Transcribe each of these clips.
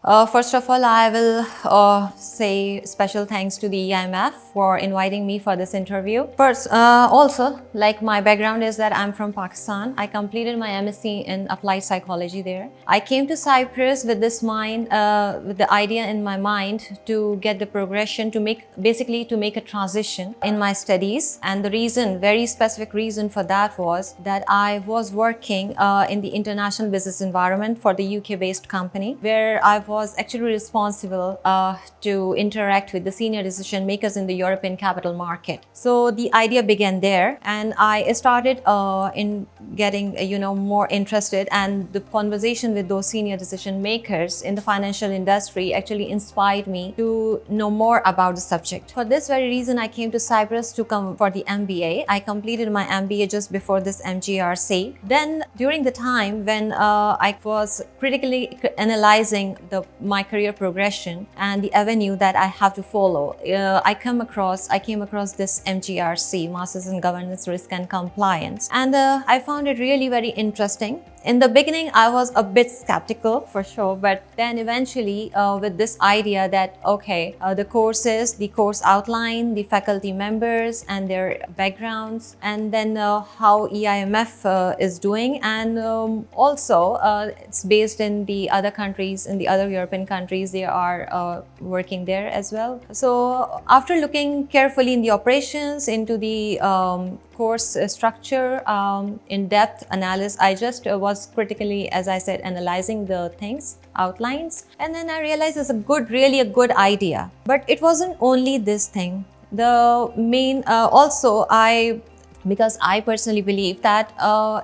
First of all, I will say special thanks to the EIMF for inviting me for this interview. First, also, like my background is that I'm from Pakistan. I completed my MSc in applied psychology there. I came to Cyprus with this with the idea in my mind to get the progression, to make a transition in my studies. And the reason, very specific reason for that was that I was working in the international business environment for the UK-based company, where I was actually responsible to interact with the senior decision makers in the European capital market. So the idea began there, and I started in getting more interested, and the conversation with those senior decision makers in the financial industry actually inspired me to know more about the subject. For this very reason, I came to Cyprus to come for the MBA. I completed my MBA just before this GRC. Then during the time when I was critically analyzing my career progression and the avenue that I have to follow, I came across this MGRC, Masters in Governance, Risk and Compliance, and I found it really very interesting. In the beginning, I was a bit skeptical for sure, but then eventually with this idea that, okay, the courses, the course outline, the faculty members and their backgrounds, and then how EIMF is doing, and also it's based in the other countries, in the other European countries, they are working there as well. So after looking carefully in the operations, into the course structure, in-depth analysis, I just was critically, as I said, analyzing the things, outlines, and then I realized it's really a good idea. But it wasn't only this thing. The main, because I personally believe that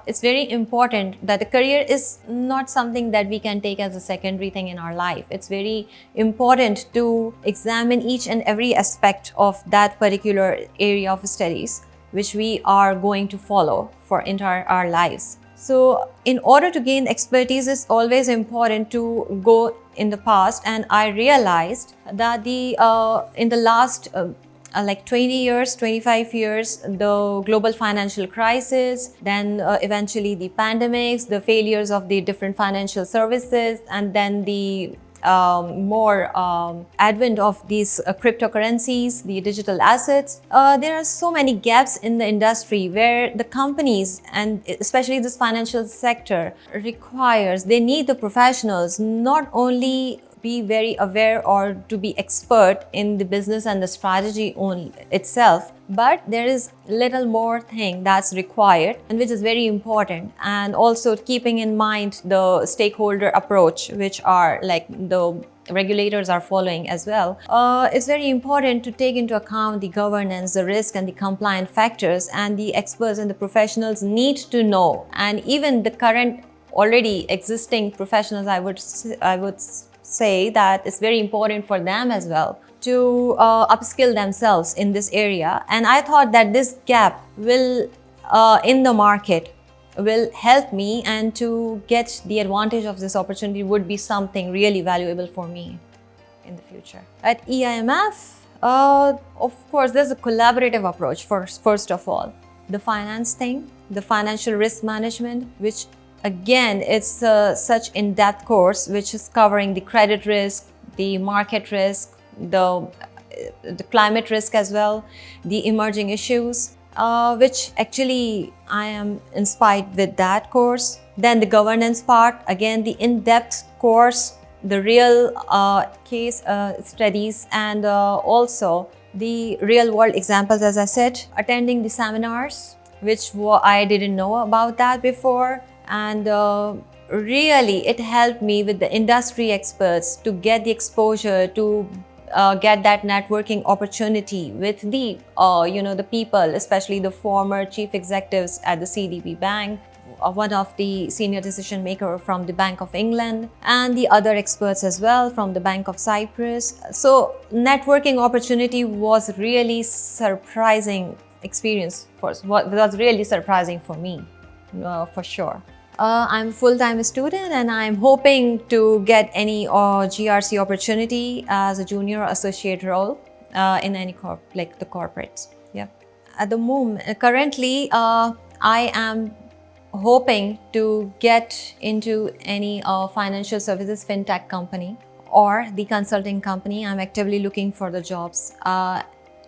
it's very important that the career is not something that we can take as a secondary thing in our life. It's very important to examine each and every aspect of that particular area of studies which we are going to follow for entire our lives. So in order to gain expertise, it's always important to go in the past, and I realized that in the last like 20 years, 25 years, the global financial crisis, then eventually the pandemics, the failures of the different financial services, and then the more advent of these cryptocurrencies, the digital assets. There are so many gaps in the industry where the companies, and especially this financial sector, they need the professionals not only be very aware or to be expert in the business and the strategy only itself, but there is little more thing that's required and which is very important, and also keeping in mind the stakeholder approach, which are like the regulators are following as well. It's very important to take into account the governance, the risk and the compliant factors, and the experts and the professionals need to know, and even the current already existing professionals, I would say that it's very important for them as well to upskill themselves in this area. And I thought that this gap will in the market will help me, and to get the advantage of this opportunity would be something really valuable for me in the future. At EIMF, of course, there's a collaborative approach first of all. The finance thing, the financial risk management, which again, it's such in-depth course which is covering the credit risk, the market risk, the climate risk as well, the emerging issues, which actually I am inspired with that course. Then the governance part, again, the in-depth course, the real case studies, and also the real-world examples, as I said, attending the seminars, which I didn't know about that before. And really it helped me with the industry experts to get the exposure, to get that networking opportunity with the the people, especially the former chief executives at the CDB Bank, one of the senior decision maker from the Bank of England, and the other experts as well from the Bank of Cyprus. So networking opportunity was really surprising experience. Was really surprising for me, for sure. I'm a full-time student, and I'm hoping to get any GRC opportunity as a junior associate role in any like the corporates. Yeah. At the moment, currently, I am hoping to get into any financial services fintech company or the consulting company. I'm actively looking for the jobs,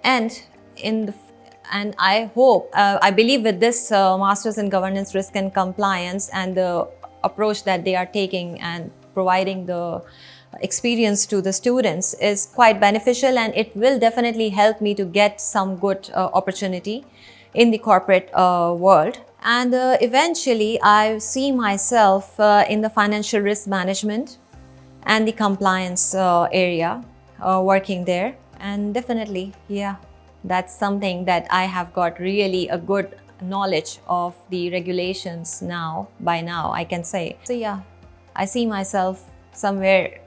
and in the and I hope, I believe with this Masters in Governance, Risk and Compliance and the approach that they are taking and providing the experience to the students is quite beneficial, and it will definitely help me to get some good opportunity in the corporate world. And eventually, I see myself in the financial risk management and the compliance area, working there. And definitely, yeah, that's something that I have got really a good knowledge of the regulations now, by now, I can say. So yeah, I see myself somewhere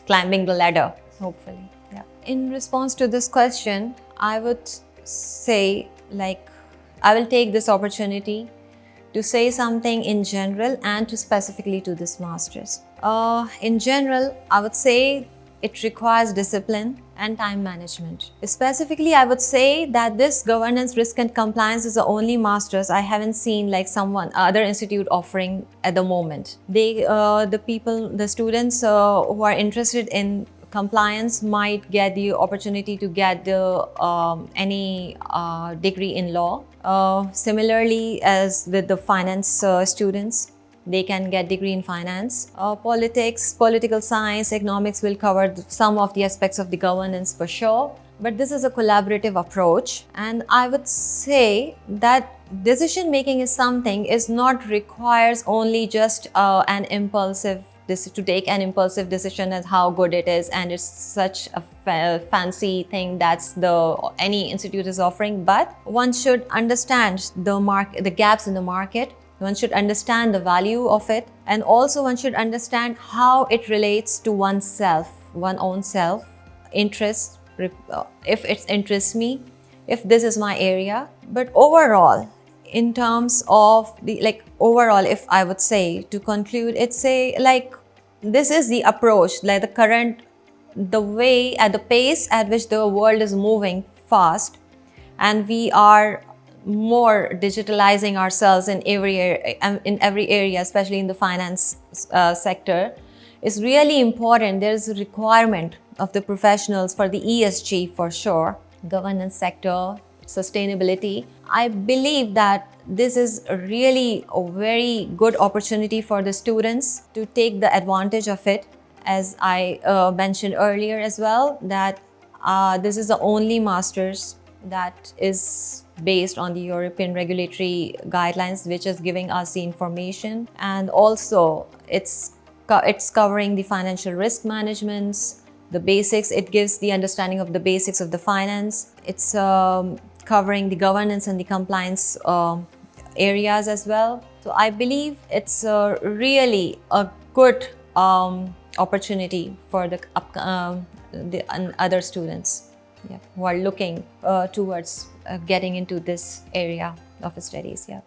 climbing the ladder, hopefully. Yeah. In response to this question, I would say, I will take this opportunity to say something in general and to specifically to this masters. In general, I would say it requires discipline and time management. Specifically, I would say that this governance, risk and compliance is the only masters I haven't seen like someone other institute offering at the moment. The students who are interested in compliance might get the opportunity to get the any degree in law. Similarly, as with the finance students, they can get degree in finance. Politics, political science, economics will cover some of the aspects of the governance for sure. But this is a collaborative approach, and I would say that decision making is something is not requires only just an impulsive to take an impulsive decision as how good it is, and it's such a fancy thing that's any institute is offering. But one should understand the gaps in the market. One should understand the value of it, and also one should understand how it relates to oneself, one own self, interest, if it interests me, if this is my area. But overall, in terms of overall, if I would say to conclude, it's this is the approach, the way, at the pace at which the world is moving fast, and we are more digitalizing ourselves in every area, especially in the finance sector, is really important. There is a requirement of the professionals for the ESG for sure, governance sector, sustainability. I believe that this is really a very good opportunity for the students to take the advantage of it. As I mentioned earlier as well, that this is the only master's that is based on the European regulatory guidelines, which is giving us the information, and also it's covering the financial risk management, the basics. It gives the understanding of the basics of the finance. It's covering the governance and the compliance areas as well. So I believe it's really a good opportunity for the other students, yeah, who are looking towards getting into this area of studies. Yeah.